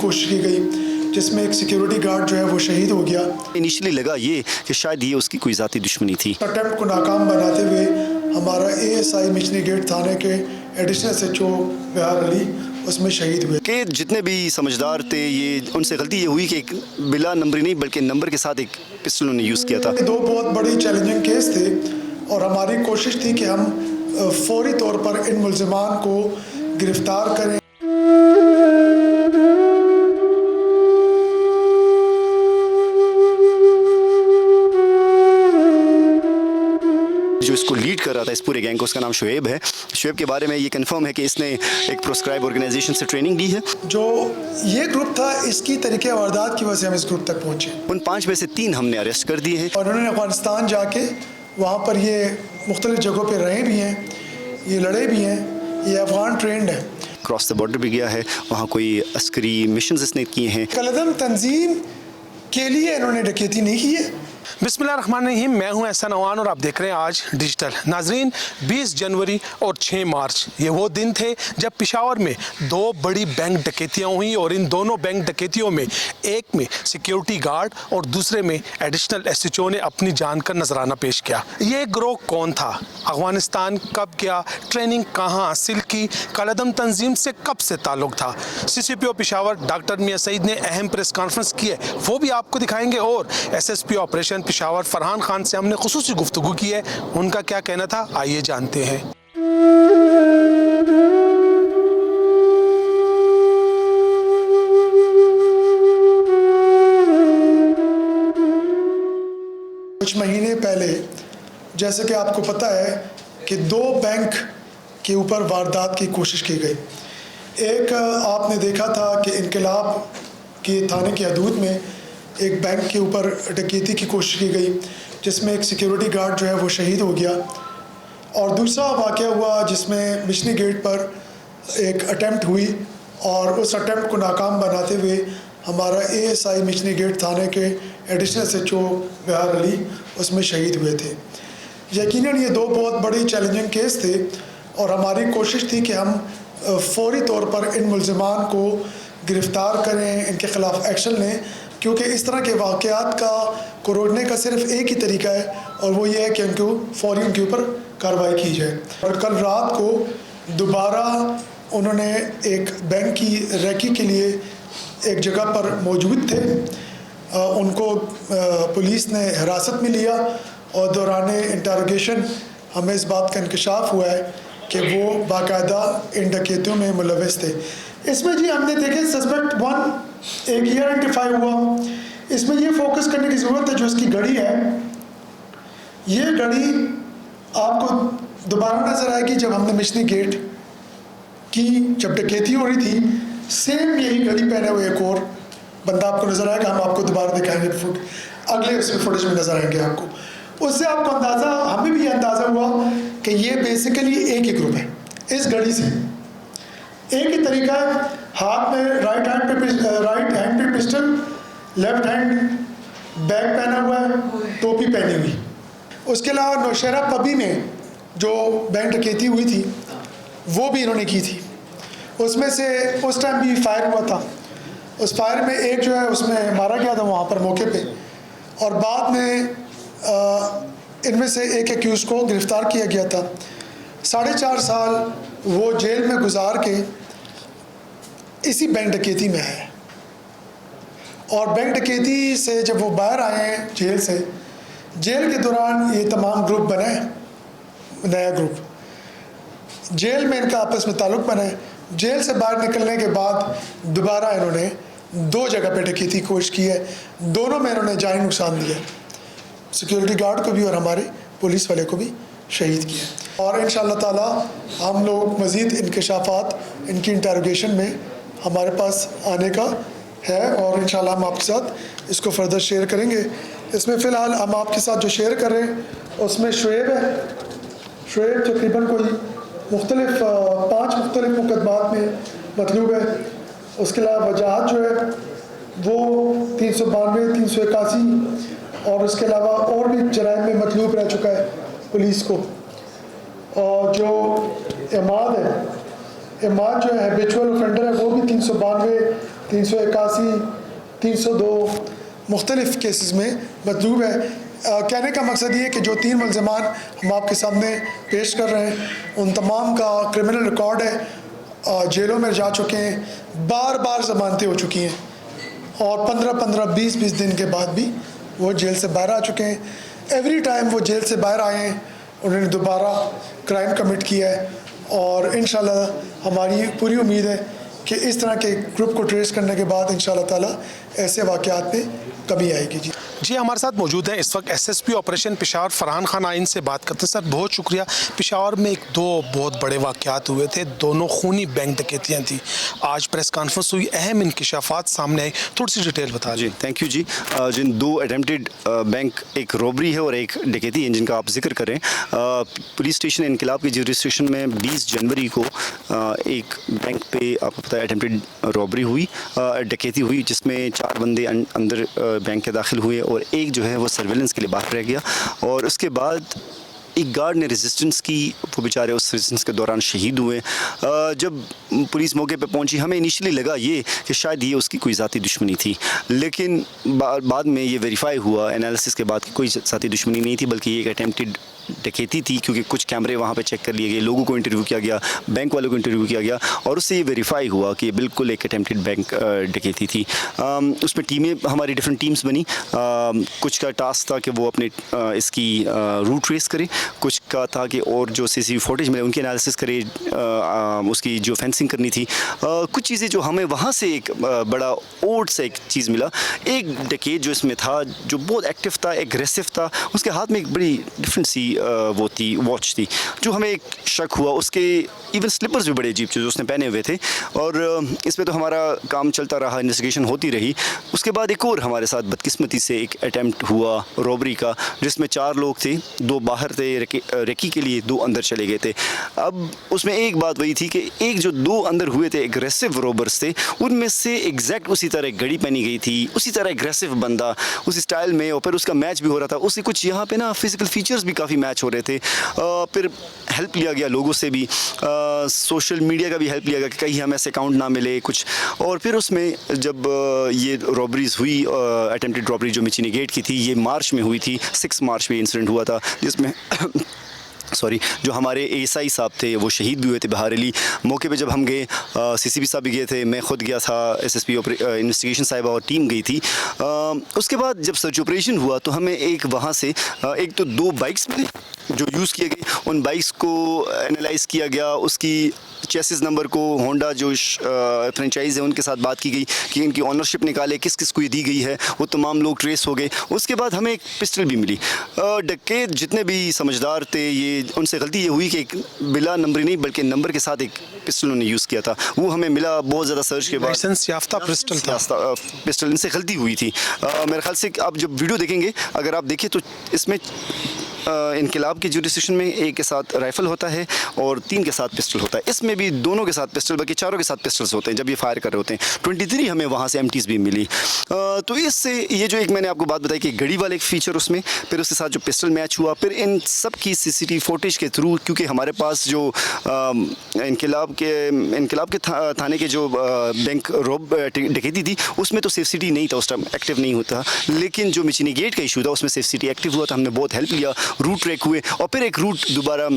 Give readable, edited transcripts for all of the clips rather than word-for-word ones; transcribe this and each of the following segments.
कोशिश की गई, जिसमें एक सिक्योरिटी गार्ड जो है वो शहीद हो गया। इनिशियली लगा ये कि शायद ये उसकी कोई ज़ाती दुश्मनी थी। अटेम्प्ट को नाकाम बनाते हुए हमारा ASI मिशनी गेट थाने के एडिशनल SHO बिहार अली उसमें शहीद हुए। कि जितने भी समझदार थे, ये उनसे गलती ये हुई कि एक बिला नंबरी नहीं बल्कि नंबर के साथ एक पिस्टल उन्होंने यूज़ किया था। दो बहुत बड़ी चैलेंजिंग केस थे और हमारी कोशिश थी कि हम फौरी तौर पर इन मुल्ज़िमान को गिरफ्तार करें। जो इसको लीड कर रहा था इस पूरे गैंग को, उसका नाम शुएब है। शुएब के बारे में ये कंफर्म है कि इसने एक प्रोस्क्राइब ऑर्गेनाइजेशन से ट्रेनिंग ली है। जो ये ग्रुप था, इसकी तरीके वारदात की वजह से हम इस ग्रुप तक पहुँचे। उन 5 में से 3 हमने अरेस्ट कर दिए हैं। और उन्होंने अफगानिस्तान जाके वहाँ पर ये मुख्तलिफ जगहों पर रहे भी हैं, ये लड़े भी हैं, ये अफगान ट्रेंड है। क्रॉस द बॉर्डर भी गया है, वहाँ कोई अस्करी मिशंस इसने किए हैं। कलदम तंजीम के लिए इन्होंने डकैती नहीं की है। बिस्मिल्लाहिर्रहमानिर्रहीम, मैं हूं एहसन अवान और आप देख रहे हैं आज डिजिटल। नाजरीन, 20 जनवरी और 6 मार्च ये वो दिन थे जब पेशावर में 2 बड़ी बैंक डकैतियां हुई और इन दोनों बैंक डकैतियों में एक में सिक्योरिटी गार्ड और दूसरे में एडिशनल SHO ने अपनी जान का नजराना पेश किया। ये गिरोह कौन था, अफगानिस्तान कब गया, ट्रेनिंग कहाँ हासिल की, कलदम तंजीम से कब से ताल्लुक था। CCPO पेशावर डॉक्टर मियां सईद ने अहम प्रेस कॉन्फ्रेंस की है, वो भी आपको दिखाएंगे। और SSP ऑपरेशन पेशावर फरहान खान से हमने खुसूसी गुफ्तगू की है, उनका क्या कहना था आइए जानते हैं। कुछ महीने पहले, जैसे कि आपको पता है कि 2 बैंक के ऊपर वारदात की कोशिश की गई। एक आपने देखा था कि इनकलाब के थाने की हदूद में एक बैंक के ऊपर डकैती की कोशिश की गई, जिसमें एक सिक्योरिटी गार्ड जो है वो शहीद हो गया। और दूसरा वाक़या हुआ जिसमें मिशनी गेट पर एक अटेम्प्ट हुई और उस अटेम्प्ट को नाकाम बनाते हुए हमारा ASI मिशनी गेट थाने के एडिशनल SHO बिहार अली उसमें शहीद हुए थे। यकीनन ये 2 बहुत बड़ी चैलेंजिंग केस थे और हमारी कोशिश थी कि हम फौरी तौर पर इन मुल्ज़िमान को गिरफ़्तार करें, इनके ख़िलाफ़ एक्शन लें, क्योंकि इस तरह के वाक़यात को रोकने का सिर्फ एक ही तरीका है और वो ये है कि उनको फौरी उनके ऊपर कार्रवाई की जाए। और कल रात को दोबारा उन्होंने एक बैंक की रेकी के लिए एक जगह पर मौजूद थे, उनको पुलिस ने हिरासत में लिया और दौरान इंटरोगेशन हमें इस बात का इंकशाफ हुआ है कि वो बाकायदा इन डकैतियों में मुलव्वस थे। इसमें जी हमने देखे सस्पेक्ट 1 एक ये आइडेंटिफाई हुआ। इसमें ये फोकस करने की ज़रूरत है जो इसकी घड़ी है, ये घड़ी आपको दोबारा नज़र आएगी जब हमने मिशनी गेट की जब डकैती हो रही थी, सेम यही घड़ी पहने हुए एक और बंदा आपको नज़र आएगा। हम आपको दोबारा दिखाएंगे, अगले उसमें फुटेज में नज़र आएंगे आपको। उससे आपको अंदाज़ा, हमें भी ये अंदाज़ा हुआ कि ये बेसिकली एक ही ग्रुप है। इस घड़ी से एक ही तरीका है, हाथ में राइट हैंड पे पिस्टल, लेफ्ट हैंड बैग पहना हुआ है, टोपी पहनी हुई। उसके अलावा नौशहरा पबी में जो बैंक डकैती हुई थी वो भी इन्होंने की थी। उसमें से उस टाइम भी फायर हुआ था, उस फायर में एक जो है उसमें मारा गया था वहाँ पर मौके पे, और बाद में इनमें से एक एक्यूज को गिरफ़्तार किया गया था। 4.5 साल वो जेल में गुजार के इसी बैंक डकैती में आए और बैंक डकैती से जब वो बाहर आए हैं जेल से, जेल के दौरान ये तमाम ग्रुप बने, नया ग्रुप जेल में इनका आपस में ताल्लुक़ बना है। जेल से बाहर निकलने के बाद दोबारा इन्होंने 2 जगह पे डकैती की कोशिश की है, दोनों में इन्होंने जानी नुकसान दिया, सिक्योरिटी गार्ड को भी और हमारे पुलिस वाले को भी शहीद किया। और इंशाअल्लाह ताला हम लोग मज़ीद इंकशाफात इनकी इंटरोगेशन में हमारे पास आने का है और इंशाअल्लाह हम आपके साथ इसको फर्दर शेयर करेंगे। इसमें फ़िलहाल हम आपके साथ जो शेयर कर रहे हैं उसमें शुएब है। शुएब तकरीबन कोई 5 मुख्तलिफ मुकदमात में मतलूब है। उसके अलावा वजाहत जो है वो 392, 381 और उसके अलावा और भी जराइम में मतलूब रह चुका है पुलिस को। और जो इमाद है, इमाद जो है हैबिचुअल ऑफेंडर है, वो भी 392 381, 302 मुख्तलिफ़ केसेस में मतलूब है। कहने का मकसद ये है कि जो 3 मुल्ज़िमान हम आपके सामने पेश कर रहे हैं उन तमाम का क्रिमिनल रिकॉर्ड है, जेलों में जा चुके हैं, बार बार ज़मानतें हो चुकी हैं और 15-15, 20-20 दिन के बाद भी वो जेल से बाहर आ चुके हैं। एवरी टाइम वो जेल से बाहर आए हैं उन्होंने दोबारा क्राइम कमिट किया है और इंशाल्लाह हमारी पूरी उम्मीद है कि इस तरह के ग्रुप को ट्रेस करने के बाद इंशाल्लाह ताला ऐसे वाक़यात में कमी आएगी। जी हमारे साथ मौजूद हैं इस वक्त एसएसपी ऑपरेशन पेशावर फरहान खान आइन से बात करते हैं। सर बहुत शुक्रिया। पेशावर में 2 बहुत बड़े वाक़यात हुए थे, दोनों खूनी बैंक डकैतियाँ थी। आज प्रेस कॉन्फ्रेंस हुई, अहम इंकिशाफात सामने आए, थोड़ी सी डिटेल बता जी। थैंक यू जी। जिन 2 अटेम्प्टेड बैंक, एक रॉबरी है और एक डकैती है जिनका आप जिक्र करें, पुलिस स्टेशन इनकलाब के जुरिस्डिक्शन में 20 जनवरी को एक बैंक पे आपको पता है अटेम्प्टेड रॉबरी हुई, डकैती हुई, जिसमें 4 बंदे अंदर बैंक के दाखिल हुए और एक जो है वो सर्वेलेंस के लिए बाहर रह गया। और उसके बाद एक गार्ड ने रेजिस्टेंस की, वो बेचारे उस रेजिस्टेंस के दौरान शहीद हुए। जब पुलिस मौके पे पहुंची हमें इनिशियली लगा ये कि शायद ये उसकी कोई ज़ाती दुश्मनी थी, लेकिन बाद में ये वेरीफाई हुआ एनालिसिस के बाद कि कोई ज़ाती दुश्मनी नहीं थी, बल्कि ये एक अटेम्प्टेड डकैती थी, क्योंकि कुछ कैमरे वहाँ पे चेक कर लिए गए, लोगों को इंटरव्यू किया गया, बैंक वालों को इंटरव्यू किया गया और उससे ये वेरीफाई हुआ कि ये बिल्कुल एक अटेम्प्टेड बैंक डकैती थी। उसमें टीमें, हमारी डिफरेंट टीम्स बनी। कुछ का टास्क था कि वो अपने इसकी रूट ट्रेस करे, कुछ का था कि और जो CCTV फुटेज मिले उनकी एनालिसिस करे, उसकी जो फेंसिंग करनी थी। कुछ चीज़ें जो हमें वहाँ से एक बड़ा ओड सा एक चीज़ मिला, एक डकैत जो इसमें था जो बहुत एक्टिव था, एग्रेसिव था, उसके हाथ में एक बड़ी डिफरेंट सी वो थी, वॉच थी, जो हमें एक शक हुआ। उसके इवन स्लीपर्स भी बड़े अजीब थे जो उसने पहने हुए थे और इसमें तो हमारा काम चलता रहा, इन्वेस्टिगेशन होती रही। उसके बाद एक और हमारे साथ बदकिस्मती से एक अटैम्प्ट हुआ रॉबरी का, जिसमें 4 लोग थे, 2 बाहर थे रेकी के लिए, 2 अंदर चले गए थे। अब उसमें एक बात वही थी कि एक जो 2 अंदर हुए थे एग्रेसिव रॉबर्स थे, उनमें से एग्जैक्ट उसी तरह घड़ी पहनी गई थी, उसी तरह एग्रेसिव बंदा उसी स्टाइल में, और फिर उसका मैच भी हो रहा था। उसके कुछ यहाँ पे ना फिजिकल फीचर्स भी काफ़ी मैच हो रहे थे। फिर हेल्प लिया गया लोगों से भी, सोशल मीडिया का भी हेल्प लिया गया कि कहीं हमें ऐसे अकाउंट ना मिले कुछ। और फिर उसमें जब ये रॉबरीज हुई, अटेम्प्टेड रॉबरी जो मिचिनी गेट की थी, ये मार्च में हुई थी, 6 मार्च में इंसिडेंट हुआ था, जिसमें जो हमारे ASI साहब थे वो शहीद भी हुए थे बहारेली। मौके पे जब हम गए, CCP साहब भी गए थे, मैं खुद गया था, SSP इन्वेस्टिगेशन साहिबा और टीम गई थी। उसके बाद जब सर्च ऑपरेशन हुआ तो हमें एक वहाँ से एक तो 2 बाइक्स मिले जो यूज़ किए गए, उन बाइक्स को एनालाइज किया गया, उसकी चेसिस नंबर को होंडा जो फ्रेंचाइज़ है उनके साथ बात की गई कि इनकी ऑनरशिप निकाले, किस किस को ये दी गई है, वो तमाम लोग ट्रेस हो गए। उसके बाद हमें एक पिस्टल भी मिली। डकैत जितने भी समझदार थे, ये उनसे गलती ये हुई कि एक बिला नंबर नहीं बल्कि नंबर के साथ एक पिस्टल उन्होंने यूज़ किया था, वो हमें मिला बहुत ज़्यादा सर्च के बाद। लाइसेंस याफ्ता पिस्टल था, पिस्टल, इनसे गलती हुई थी। मेरे ख्याल से आप जब वीडियो देखेंगे, अगर आप देखें तो इसमें इनकलाब के जुरिस्डिक्शन में एक के साथ राइफ़ल होता है और 3 के साथ पिस्टल होता है। इसमें भी दोनों के साथ पिस्टल, बल्कि 4 के साथ पिस्टल्स होते हैं जब ये फायर कर रहे होते हैं। 23 हमें वहाँ से MTs भी मिली। तो इससे ये जो एक मैंने आपको बात बताई कि घड़ी वाला एक फ़ीचर उसमें, फिर उसके साथ जो पिस्टल मैच हुआ, फिर इन सब की CCTV फुटेज के थ्रू, क्योंकि हमारे पास जो इनकलाब के थाने के जो बैंक रॉब डकैती थी उसमें तो सेफ सिटी नहीं था, उस टाइम एक्टिव नहीं होता, लेकिन जो मिचिनी गेट का इशू था उसमें सेफ सिटी एक्टिव हुआ था। हमने बहुत हेल्प लिया, रूट ट्रैक हुए और फिर एक रूट दोबारा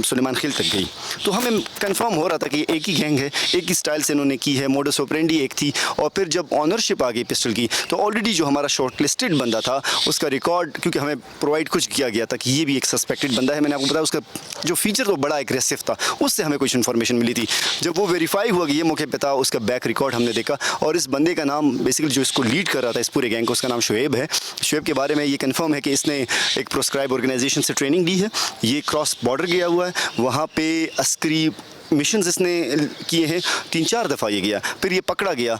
सुलेमान खिल तक गई। तो हमें कंफर्म हो रहा था कि एक ही गैंग है, एक ही स्टाइल से इन्होंने की है, मोडस ऑपरेंडी एक थी। और फिर जब ऑनरशिप आ गई पिस्टल की तो ऑलरेडी जो हमारा शॉर्ट लिस्टेड बंदा था उसका रिकॉर्ड, क्योंकि हमें प्रोवाइड कुछ किया गया था कि ये भी एक सस्पेक्टेड बंदा है, मैंने आपको बताया उसका जो फीचर तो बड़ा एग्रेसिव था, उससे हमें कुछ इन्फॉर्मेशन मिली थी। जब वो वेरीफाई हुआ कि ये मौके पे था, उसका बैक रिकॉर्ड हमने देखा और इस बंदे का नाम, बेसिकली जो इसको लीड कर रहा था इस पूरे गैंग को, उसका नाम शुएब है। शुएब के बारे में ये कंफर्म है कि इसने एक प्रोस्क्राइब ऑर्गेनाइजेशन से ट्रेनिंग ली है, ये क्रॉस बॉर्डर गया हुआ है, वहाँ पे अस्करी मिशंस इसने किए हैं, 3-4 दफ़ा ये गया, फिर ये पकड़ा गया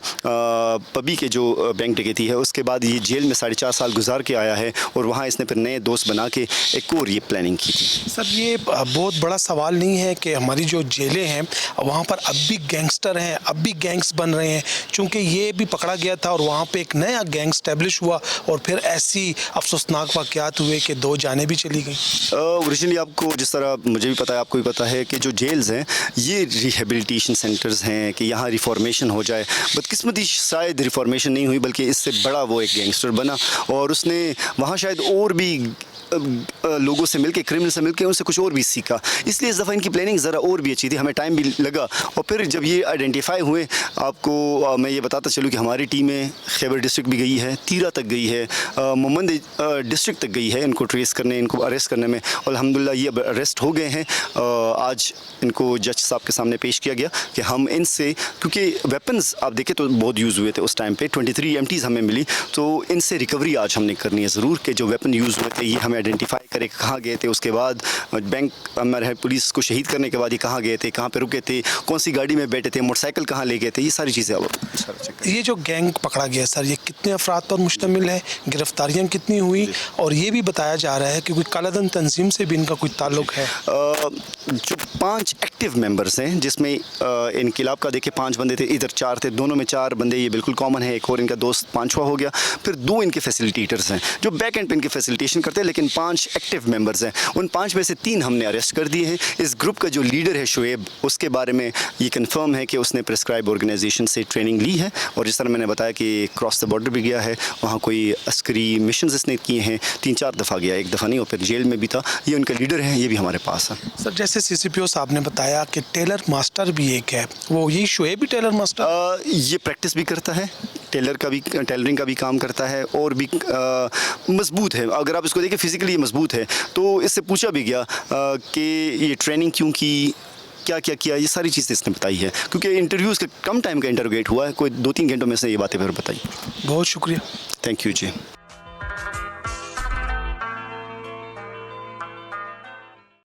पबी के जो बैंक डकैती है, उसके बाद ये जेल में 4.5 साल गुजार के आया है और वहाँ इसने फिर नए दोस्त बना के एक और ये प्लानिंग की थी। सर ये बहुत बड़ा सवाल नहीं है कि हमारी जो जेलें हैं वहाँ पर अब भी गैंगस्टर हैं, अब भी गैंग्स बन रहे हैं, चूँकि ये भी पकड़ा गया था और वहाँ पे एक नया गैंग स्टैब्लिश हुआ और फिर ऐसी अफसोसनाक वाक़यात हुए कि 2 जानें भी चली गई। ओरिजिनली आपको जिस तरह मुझे भी पता है, आपको भी पता है कि जो जेल्स हैं ये रिहेबिलिटेशन सेंटर्स हैं कि यहाँ रिफॉर्मेशन हो जाए। बदकिस्मती शायद रिफॉर्मेशन नहीं हुई, बल्कि इससे बड़ा वो एक गैंगस्टर बना और उसने वहाँ शायद और भी लोगों से मिलके, क्रिमिनल से मिलके उनसे कुछ और भी सीखा। इसलिए इस दफ़ा इनकी प्लानिंग ज़रा और भी अच्छी थी, हमें टाइम भी लगा। और फिर जब ये आइडेंटिफाई हुए, आपको मैं ये बताता चलूँ कि हमारी टीमें खैबर डिस्ट्रिक्ट भी गई है, तीरा तक गई है, मोहम्मद डिस्ट्रिक्ट तक गई है इनको ट्रेस करने, इनको अरेस्ट करने में। और अल्हम्दुलिल्लाह ये अब अरेस्ट हो गए हैं। आज इनको जज साहब के सामने पेश किया गया कि हम इनसे, क्योंकि वेपन्स आप देखें तो बहुत यूज़ हुए थे उस टाइम पे, 23 MTs हमें मिली, तो इनसे रिकवरी आज हमने करनी है ज़रूर कि जो वेपन यूज़ हुए थे ये हमें आइडेंटिफाई करे कहाँ गए थे। उसके बाद बैंक हमारे पुलिस को शहीद करने के बाद ये कहाँ गए थे, कहाँ पे रुके थे, कौन सी गाड़ी में बैठे थे, मोटरसाइकिल कहाँ ले गए थे, ये सारी चीज़ें अब ये जो गैंग पकड़ा गया सर, ये कितने अफराद पर मुश्तमिल है, गिरफ्तारियाँ कितनी हुई, और ये भी बताया जा रहा है कि कोई कालाधन तंजीम से भी इनका कोई ताल्लुक है? जो 5 एक्टिव मेंबर्स हैं, जिसमें इनकिलाब का देखिए 5 बंदे थे, इधर 4 थे, दोनों में 4 बंदे ये बिल्कुल कॉमन है, एक और इनका दोस्त 5वां हो गया। फिर 2 इनके फैसिलिटेटर्स हैं जो बैक एंड पे इनके फैसिलिटेशन करते हैं, लेकिन 5 एक्टिव मेंबर्स हैं। उन 5 में से 3 हमने अरेस्ट कर दिए हैं। इस ग्रुप का जो लीडर है शुएब, उसके बारे में ये कंफर्म है कि उसने प्रिस्क्राइब ऑर्गेनाइजेशन से ट्रेनिंग ली है, और जिस तरह मैंने बताया कि क्रॉस द बॉर्डर भी गया है, वहाँ कोई अस्करी मिशन इसने किए हैं, 3-4 दफ़ा गया, एक दफ़ा नहीं, और फिर जेल में भी था। ये उनका लीडर है, ये भी हमारे पास है। सर जैसे CCPO साहब ने बताया कि टेलर मास्टर भी एक है, वो यही शुएब भी टेलर मास्टर? ये प्रैक्टिस भी करता है, टेलरिंग का भी काम करता है, और भी मजबूत है। अगर आप इसको देखें फिजिकली ये मजबूत है। तो इससे पूछा भी गया कि ये ट्रेनिंग क्यों की, क्या क्या किया, ये सारी चीज़ें इसने बताई है, क्योंकि इंटरव्यूज़ का कम टाइम का इंटरोगेट हुआ है, कोई 2-3 घंटों में से ये बातें फिर बताई। बहुत शुक्रिया। Thank you ji.